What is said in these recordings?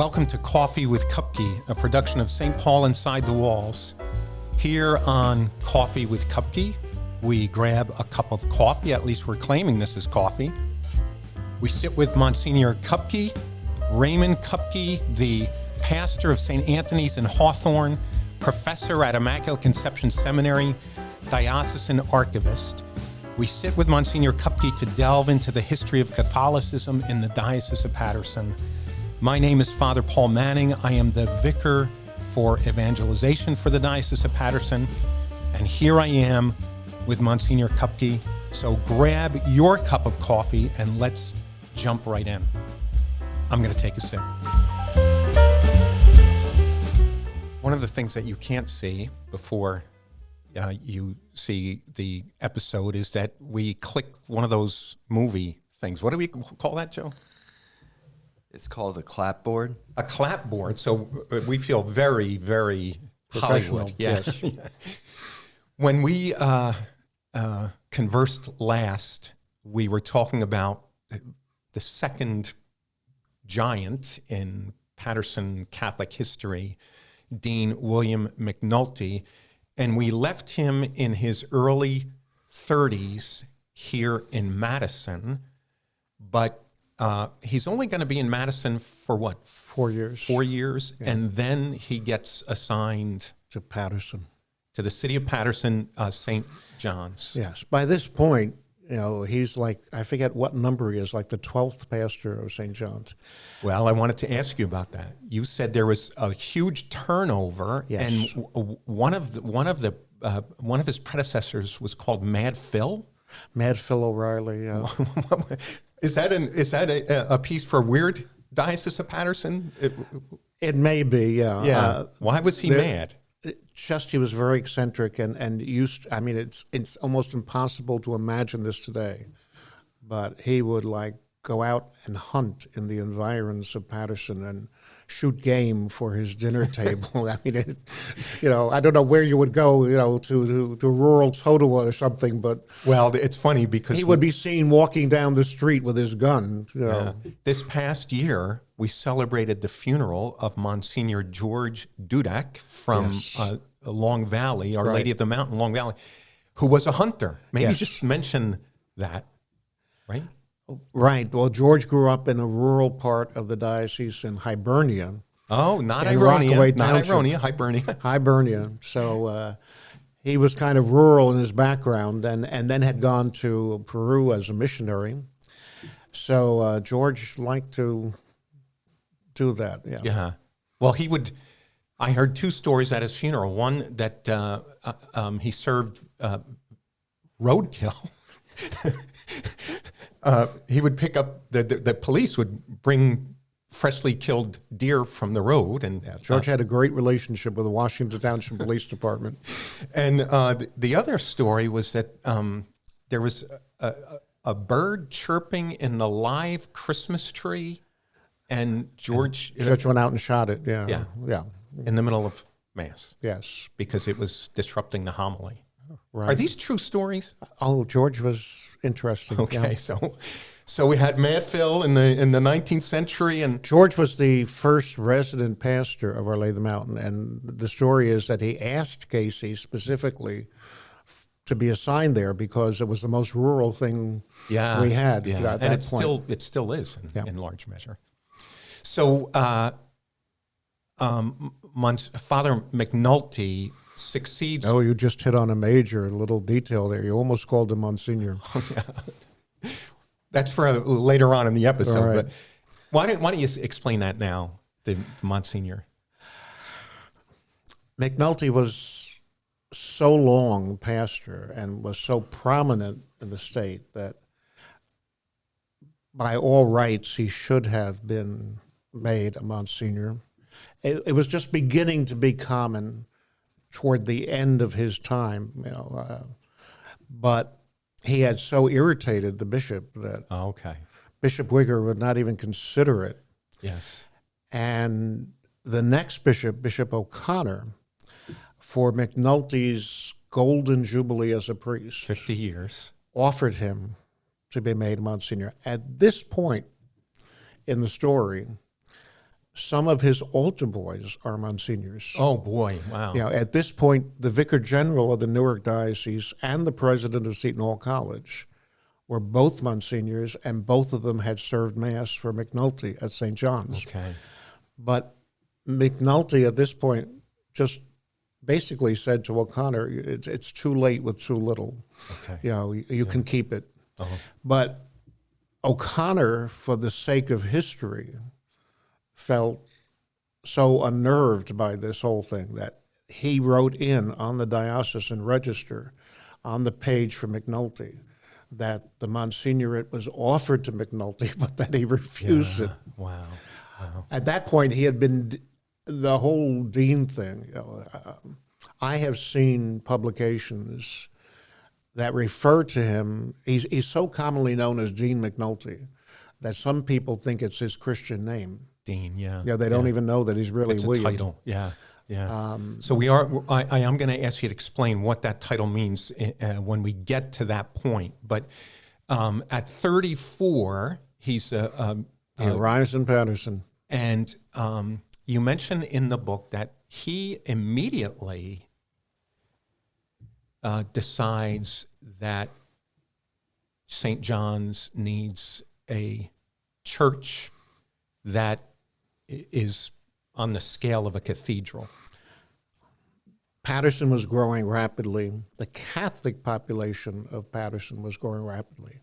Welcome to Coffee with Kupke, a production of St. Paul Inside the Walls. Here on Coffee with Kupke, we grab a cup of coffee, at least we're claiming this is coffee. We sit with Monsignor Raymond Kupke, the pastor of St. Anthony's in Hawthorne, professor at Immaculate Conception Seminary, diocesan archivist. We sit with Monsignor Kupke to delve into the history of Catholicism in the Diocese of Paterson. My name is Father Paul Manning. I am the vicar for Evangelization for the Diocese of Paterson. And here I am with Monsignor Kupke. So grab your cup of coffee and let's jump right in. I'm going to take a sip. One of the things that you can't see before you see the episode is that we click one of those movie things. What do we call that, Joe? It's called a clapboard. A clapboard. So we feel very, very professional. Hollywood. Yes. When we conversed last, we were talking about the second giant in Paterson Catholic history, Dean William McNulty, and we left him in his early 30s here in Madison, but he's only going to be in Madison for what? 4 years. 4 years, Yeah. and then he gets assigned To Paterson. to the city of Paterson, St. John's. Yes. By this point, he's like, I forget what number he is, like the 12th pastor of St. John's. Well, I wanted to ask you about that. You said there was a huge turnover, Yes. and one of his predecessors was called Mad Phil. Mad Phil O'Reilly. Is that a piece for Weird Diocese of Paterson? It may be, yeah. Yeah. Why was he mad? Just he was very eccentric and used. I mean, it's almost impossible to imagine this today, but he would go out and hunt in the environs of Paterson and shoot game for his dinner table. I mean, I don't know where you would go, to rural Totowa or something, but Well, it's funny because he would be seen walking down the street with his gun. This past year, we celebrated the funeral of Monsignor George Dudak from Yes. Long Valley, Our Right. Lady of the Mountain, Long Valley, who was a hunter. Maybe Yes. just mention that, right? Right. Well, George grew up in a rural part of the diocese in Hibernia. Oh, not In Ironia, Rockaway not Township. Ironia, Hibernia. Hibernia. So he was kind of rural in his background and then had gone to Peru as a missionary. So George liked to do that. Yeah. Yeah. Well, I heard two stories at his funeral. One that he served roadkill. He would pick up, the police would bring freshly killed deer from the road. And George had a great relationship with the Washington Township Police Department. And the other story was that there was a bird chirping in the live Christmas tree, and George Went out and shot it. Yeah. Yeah. in the middle of Mass Yes. because it was disrupting the homily. Right. Are these true stories? Oh, George was interesting. Okay, Yeah. so we had Mad Phil in the 19th century, and George was the first resident pastor of Our Lady of the Mountain, and the story is that he asked Casey specifically to be assigned there because it was the most rural thing we had at and that point. it still is Yeah. in large measure. So Father McNulty succeeds. Oh, you just hit on a major little detail there. You almost called him Monsignor. That's for later on in the episode. All right. But why don't you explain that now, the Monsignor? McNulty was so long pastor and was so prominent in the state that by all rights he should have been made a Monsignor. It was just beginning to be common toward the end of his time, but he had so irritated the bishop that Bishop Wigger would not even consider it. Yes. And the next bishop, Bishop O'Connor, for McNulty's golden jubilee as a priest, 50 years, offered him to be made Monsignor. At this point in the story, some of his altar boys are monsignors. Oh, boy. Wow. You know, at this point, the Vicar General of the Newark Diocese and the president of Seton Hall College were both monsignors, and both of them had served Mass for McNulty at St. John's. Okay. But McNulty at this point just basically said to O'Connor, it's too late with too little. Okay. You know, you can keep it. Uh-huh. But O'Connor, for the sake of history, felt so unnerved by this whole thing that he wrote in on the diocesan register on the page for McNulty that the Monsignorate was offered to McNulty, but that he refused it. Wow. Wow. At that point, he had been the whole Dean thing. You know, I have seen publications that refer to him. He's so commonly known as Dean McNulty that some people think it's his Christian name. Dean, yeah. Yeah, they don't even know that he's really It's a William. title, yeah. Yeah. So I am going to ask you to explain what that title means when we get to that point. But at 34, he's He arrives in Paterson. and you mention in the book that he immediately decides that St. John's needs a church that is on the scale of a cathedral. Paterson was growing rapidly. The Catholic population of Paterson was growing rapidly.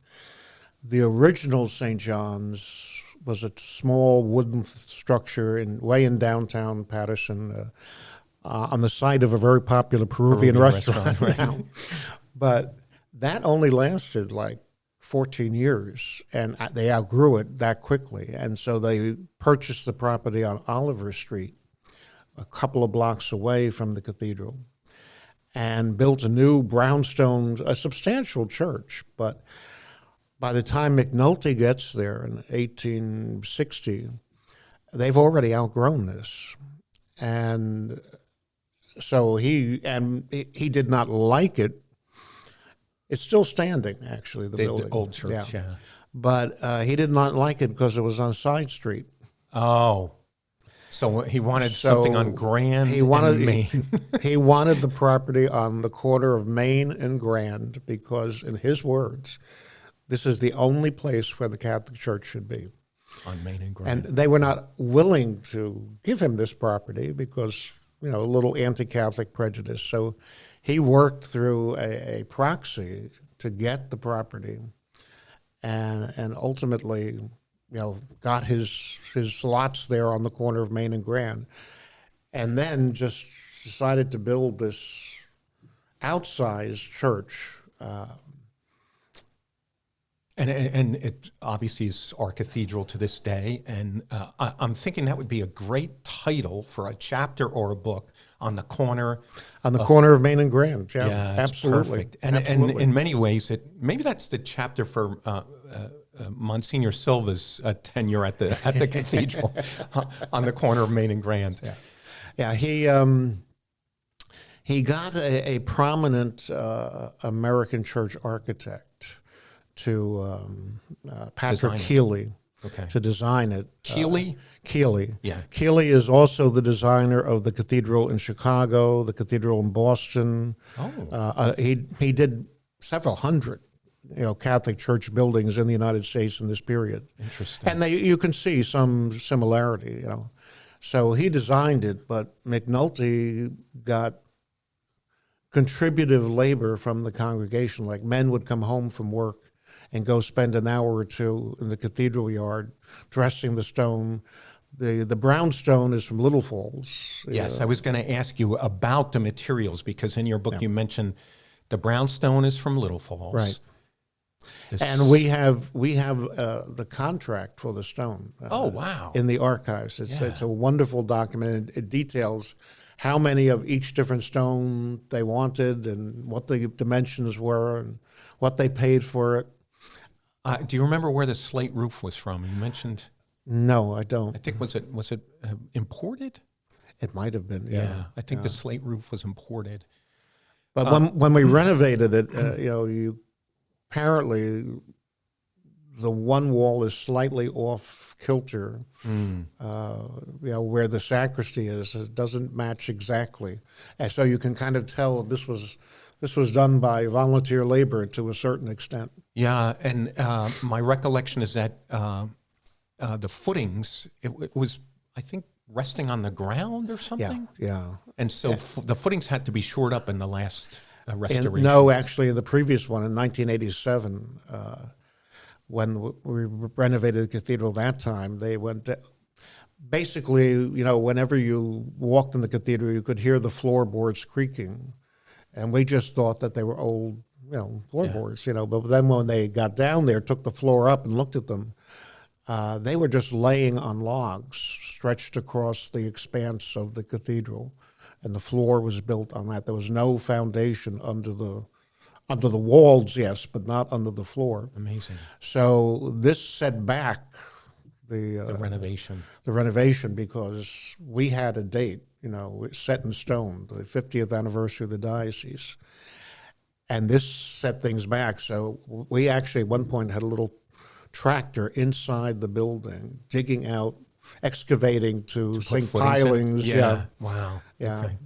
The original St. John's was a small wooden structure way in downtown Paterson, on the site of a very popular Peruvian restaurant. Right. But that only lasted like 14 years, and they outgrew it that quickly. And so they purchased the property on Oliver Street, a couple of blocks away from the cathedral, and built a new brownstone, a substantial church. But by the time McNulty gets there in 1860, they've already outgrown this. And so he did not like it. It's still standing, actually, the building. The old church, yeah. But he did not like it because it was on a side street. Oh. So he wanted something on Grand and Main. He wanted the property on the corner of Main and Grand because, in his words, this is the only place where the Catholic Church should be. On Main and Grand. And they were not willing to give him this property because, you know, a little anti-Catholic prejudice. So he worked through a proxy to get the property, and ultimately, you know, got his lots there on the corner of Main and Grand, and then just decided to build this outsized church. And it obviously is our cathedral to this day. And I'm thinking that would be a great title for a chapter or a book on the corner. On the corner of Main and Grand, yeah, Yeah, absolutely. perfect. And in many ways, maybe that's the chapter for Monsignor Silva's tenure at the cathedral on the corner of Main and Grand. Yeah, he got a prominent American church architect to Patrick Keeley to design it. Keeley? Keeley. Yeah. Keeley is also the designer of the cathedral in Chicago, the cathedral in Boston. Oh. He did several hundred, you know, Catholic church buildings in the United States in this period. Interesting. And you can see some similarity, you know. So he designed it, but McNulty got contributive labor from the congregation. Like men would come home from work and go spend an hour or two in the cathedral yard dressing the stone. The brownstone is from Little Falls. Yes, I was going to ask you about the materials because in your book you mentioned the brownstone is from Little Falls. Right. And we have the contract for the stone. Oh, wow. In the archives. It's a wonderful document. It details how many of each different stone they wanted and what the dimensions were and what they paid for it. Do you remember where the slate roof was from? You mentioned. No, I don't. I think was it imported? It might have been. I think the slate roof was imported. But when we renovated it, you know, apparently the one wall is slightly off kilter, where the sacristy is. It doesn't match exactly, and so you can kind of tell this was done by volunteer labor to a certain extent. Yeah, and my recollection is that the footings, it was, I think, resting on the ground or something. Yeah. And so the footings had to be shored up in the last restoration. No, actually, the previous one in 1987, when we renovated the cathedral that time, they went. Basically, whenever you walked in the cathedral, you could hear the floorboards creaking, and we just thought that they were old, floorboards, But then when they got down there, took the floor up and looked at them, they were just laying on logs stretched across the expanse of the cathedral, and the floor was built on that. There was no foundation under the walls, yes, but not under the floor. Amazing. So this set back the renovation. The renovation, because we had a date, set in stone, the 50th anniversary of the diocese, and this set things back. So we actually at one point had a little tractor inside the building, digging out, excavating to sink pilings. Yeah. Wow. Yeah. Okay.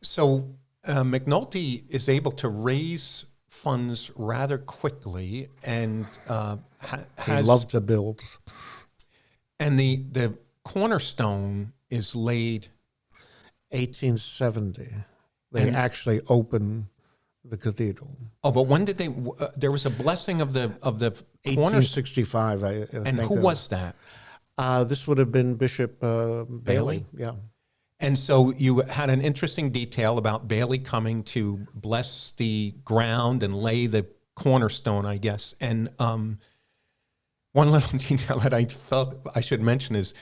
So McNulty is able to raise funds rather quickly, and he loved to build. And the cornerstone is laid 1870. They actually opened the cathedral. Oh, but when did they? There was a blessing of the 1865. I and think. Who was that? This would have been Bishop Bailey. Yeah. And so you had an interesting detail about Bailey coming to bless the ground and lay the cornerstone, I guess. And one little detail that I felt I should mention is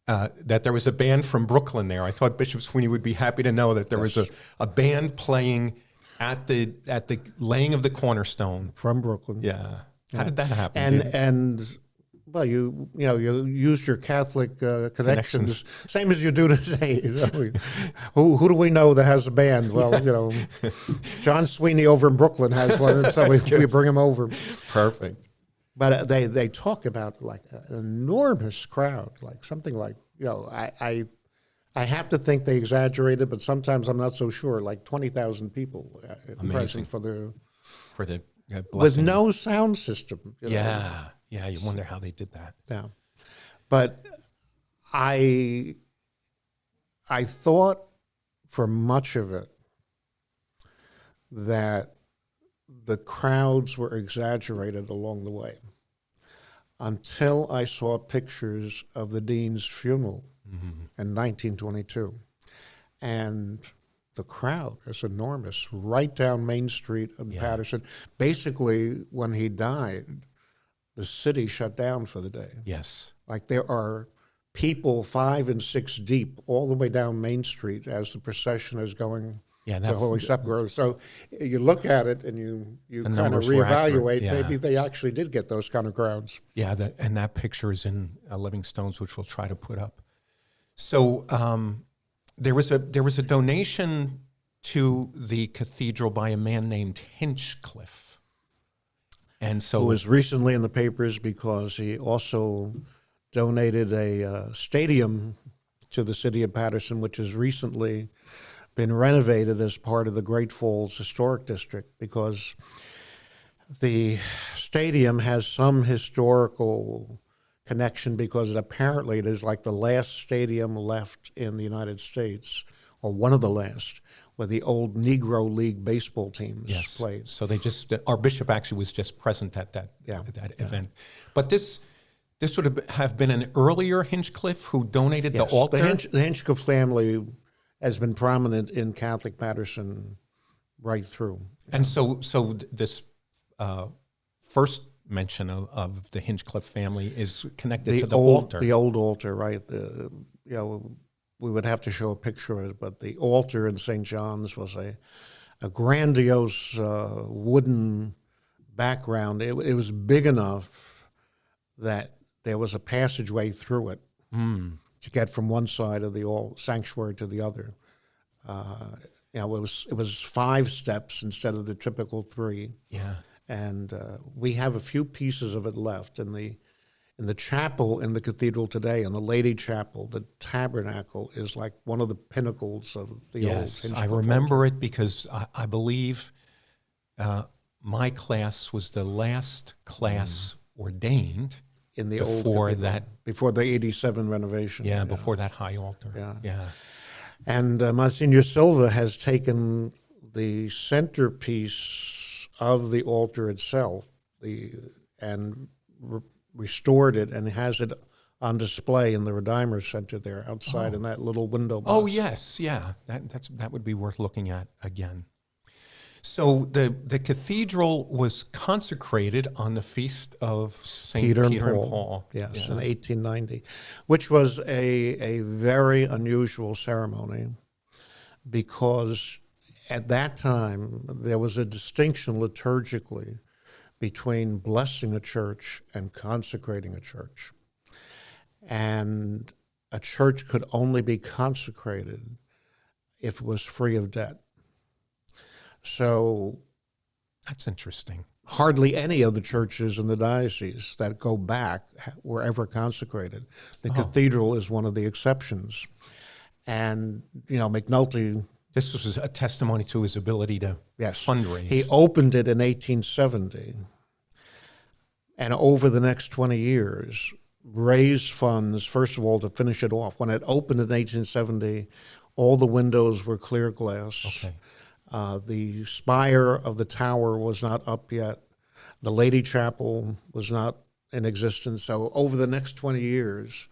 that there was a band from Brooklyn there. I thought Bishop Sweeney would be happy to know that there was a band playing at the laying of the cornerstone from Brooklyn. Yeah. How did that happen? And well, you used your Catholic connections, same as you do today. Who do we know that has a band? Well, John Sweeney over in Brooklyn has one, and so we bring him over. Perfect. But they talk about like an enormous crowd, like something like I have to think they exaggerated, but sometimes I'm not so sure. Like 20,000 people present for the blessing. With no sound system. Yeah. You wonder how they did that. Yeah, but I thought for much of it that the crowds were exaggerated along the way, until I saw pictures of the dean's funeral in 1922, and the crowd is enormous right down Main Street in Paterson. Basically, when he died, the city shut down for the day. Yes. Like there are people 5 and 6 deep all the way down Main Street as the procession is going to Holy Sepulchre. So you look at it and you kind of reevaluate. Maybe they actually did get those kind of crowds. Yeah, and that picture is in Living Stones, which we'll try to put up. So there was a donation to the cathedral by a man named Hinchcliffe. And so, who was recently in the papers because he also donated a stadium to the city of Paterson, which has recently been renovated as part of the Great Falls Historic District, because the stadium has some historical connection, because apparently it is like the last stadium left in the United States, or one of the last, where the old Negro League baseball teams played. So our bishop actually was just present at that event. But this would have been an earlier Hinchcliffe who donated the altar? The Hinchcliffe family has been prominent in Catholic Paterson right through. And so this first mention of the Hinchcliffe family is connected to the altar. The old altar, right? We would have to show a picture of it, but the altar in St. John's was a grandiose wooden background. It was big enough that there was a passageway through it to get from one side of the sanctuary to the other. It was 5 steps instead of the typical 3. Yeah. And we have a few pieces of it left in the chapel in the cathedral today, in the Lady Chapel. The tabernacle is like one of the pinnacles of the old Yes, I Hinchcliffe remember altar. it because I believe my class was the last class ordained In the old before cathedral, that. before the 87 renovation. Yeah, before that high altar. Yeah. Yeah. And Monsignor Silva has taken the centerpiece of the altar itself and restored it and has it on display in the Redeemer Center there outside in that little window box. Oh, yes, yeah. That would be worth looking at again. So the cathedral was consecrated on the feast of St. Peter and Peter and Paul. Paul. Yes, Yeah. in 1890, which was a very unusual ceremony because at that time there was a distinction liturgically between blessing a church and consecrating a church. And a church could only be consecrated if it was free of debt. So That's interesting. hardly any of the churches in the diocese that go back were ever consecrated. The cathedral is one of the exceptions. And, McNulty, This was a testimony to his ability to yes, fundraise. he opened it in 1870. And over the next 20 years, raised funds, first of all, to finish it off. When it opened in 1870, all the windows were clear glass. Okay. The spire of the tower was not up yet. The Lady Chapel was not in existence. So over the next 20 years,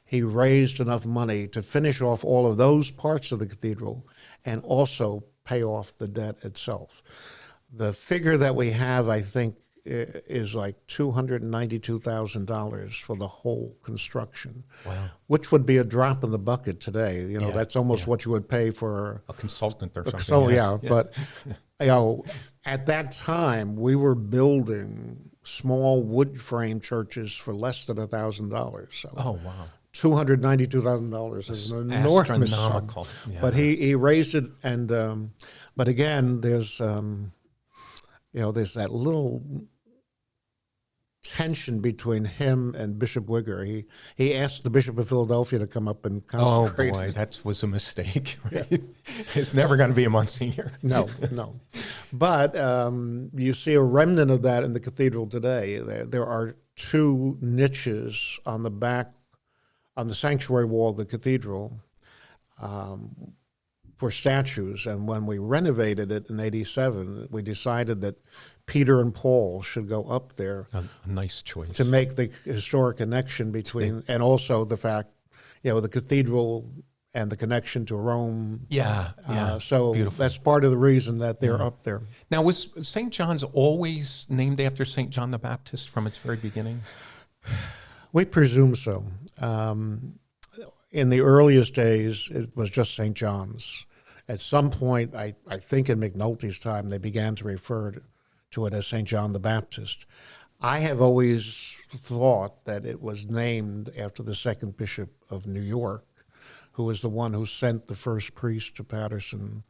he raised enough money to finish off all of those parts of the cathedral and also pay off the debt itself. The figure that we have, I think, is like $292,000 for the whole construction. Wow. Which would be a drop in the bucket today. Yeah, That's almost what you would pay for A consultant or something. so but at that time we were building small wood frame churches for less than $1,000. So Oh, wow. $292,000 is an enormous sum. Astronomical. Yeah. But he raised it, and but again, there's there's that little tension between him and Bishop Wigger. He asked the Bishop of Philadelphia to come up and Oh, consecrate. boy, that was a mistake. Right? It's never going to be a Monsignor. No. But you see a remnant of that in the cathedral today. There are two niches on the back, on the sanctuary wall of the cathedral for statues. And when we renovated it in 87, we decided that Peter and Paul should go up there A nice choice. to make the historic connection between, and also the fact, the cathedral and the connection to Rome. Yeah. So Beautiful. that's part of the reason that they're up there. Now, was St. John's always named after St. John the Baptist from its very beginning? We presume so. In the earliest days, it was just St. John's. At some point, I think in McNulty's time, they began to refer to it as St. John the Baptist. I have always thought that it was named after the second bishop of New York, who was the one who sent the first priest to Paterson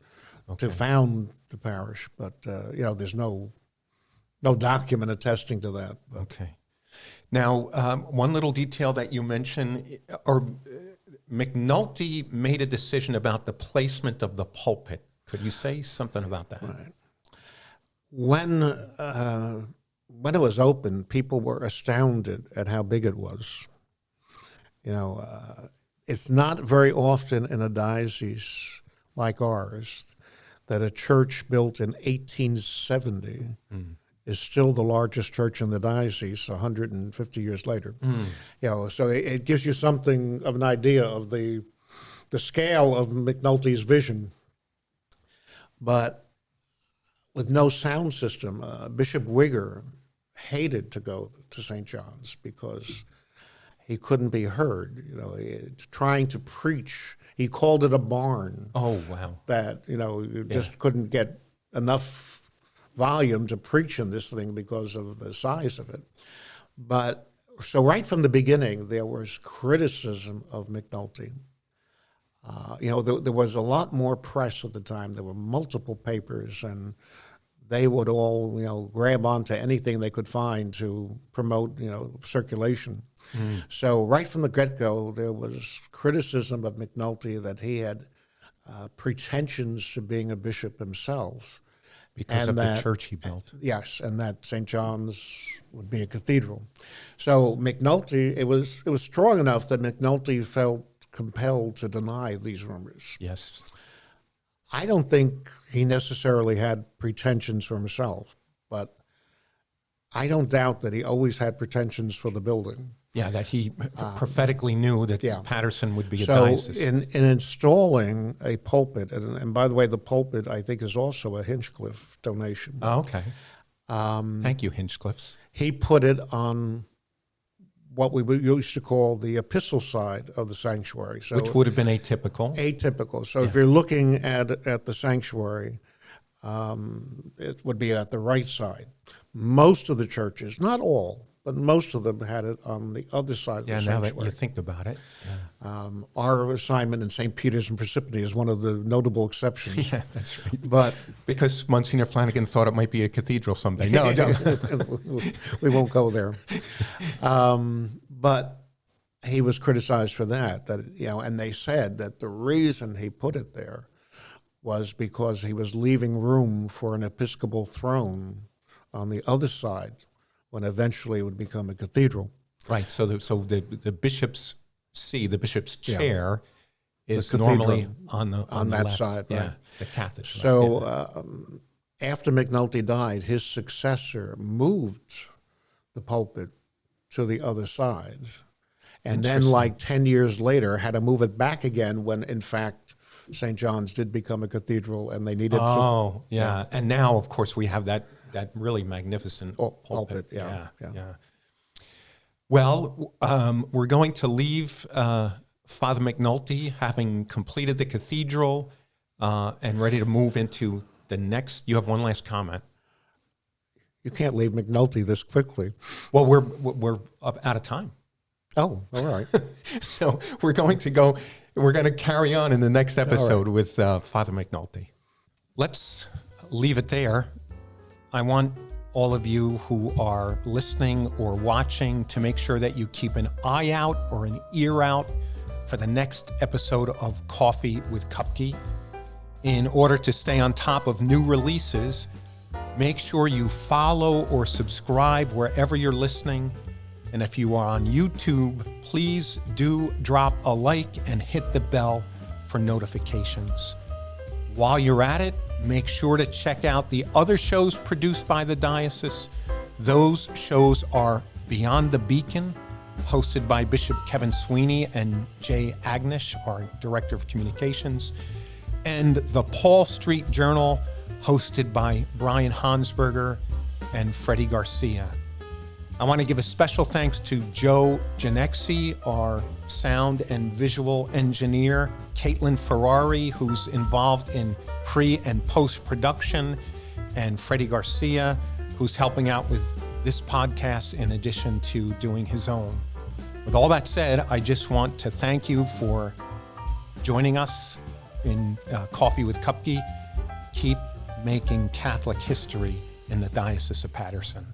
to found the parish. But, there's no document attesting to that. But. Okay. Now, one little detail that you mentioned, McNulty made a decision about the placement of the pulpit. Could you say something about that? Right. When it was open, people were astounded at how big it was. It's not very often in a diocese like ours that a church built in 1870 is still the largest church in the diocese 150 years later. So it gives you something of an idea of the scale of McNulty's vision. But with no sound system, Bishop Wigger hated to go to St. John's because he couldn't be heard. Trying to preach, he called it a barn. Oh, wow. That you just couldn't get enough volume to preach in this thing because of the size of it. But so right from the beginning, there was criticism of McNulty. There was a lot more press at the time. There were multiple papers, and they would all, grab onto anything they could find to promote, circulation. So right from the get-go, there was criticism of McNulty that he had pretensions to being a bishop himself. Because of the church he built. Yes, and that St. John's would be a cathedral. So McNulty, it was strong enough that McNulty felt compelled to deny these rumors. Yes. I don't think he necessarily had pretensions for himself, but I don't doubt that he always had pretensions for the building. Yeah, that he prophetically knew that Paterson would be a So diocese. in installing a pulpit, and by the way, the pulpit I think is also a Hinchcliffe donation. Oh, okay. Thank you, Hinchcliffes. He put it on what we used to call the epistle side of the sanctuary. So Which would have been atypical. Atypical. So if you're looking at the sanctuary, it would be at the right side. Most of the churches, not all, but most of them had it on the other side of the now sanctuary. that you think about it. Yeah. Our assignment in St. Peter's and Precipity is one of the notable exceptions. Yeah, that's right. But Because Monsignor Flanagan thought it might be a cathedral someday. No, we won't go there. But he was criticized for that, and they said that the reason he put it there was because he was leaving room for an episcopal throne on the other side when eventually it would become a cathedral. Right. So the bishop's seat, the bishop's chair, is The normally cathedral on the that left. side, right. Yeah, the Catholic. So after McNulty died, his successor moved the pulpit to the other side. And then like 10 years later had to move it back again when, in fact, St. John's did become a cathedral and they needed to. Oh, yeah. And now, of course, we have that really magnificent pulpit. Yeah. Well, we're going to leave Father McNulty having completed the cathedral and ready to move into the next. You have one last comment. You can't leave McNulty this quickly. Well, we're up out of time. Oh, all right. So we're going to carry on in the next episode with Father McNulty. Let's leave it there. I want all of you who are listening or watching to make sure that you keep an eye out or an ear out for the next episode of Coffee with Kupke. In order to stay on top of new releases, make sure you follow or subscribe wherever you're listening. And if you are on YouTube, please do drop a like and hit the bell for notifications. While you're at it, make sure to check out the other shows produced by the diocese. Those shows are Beyond the Beacon, hosted by Bishop Kevin Sweeney and Jay Agnish, our Director of Communications, and the Paul Street Journal, hosted by Brian Hansberger and Freddie Garcia. I want to give a special thanks to Joe Ginexi, our sound and visual engineer, Caitlin Ferrari, who's involved in pre- and post-production, and Freddie Garcia, who's helping out with this podcast in addition to doing his own. With all that said, I just want to thank you for joining us in Coffee with Kupke. Keep making Catholic history in the Diocese of Paterson.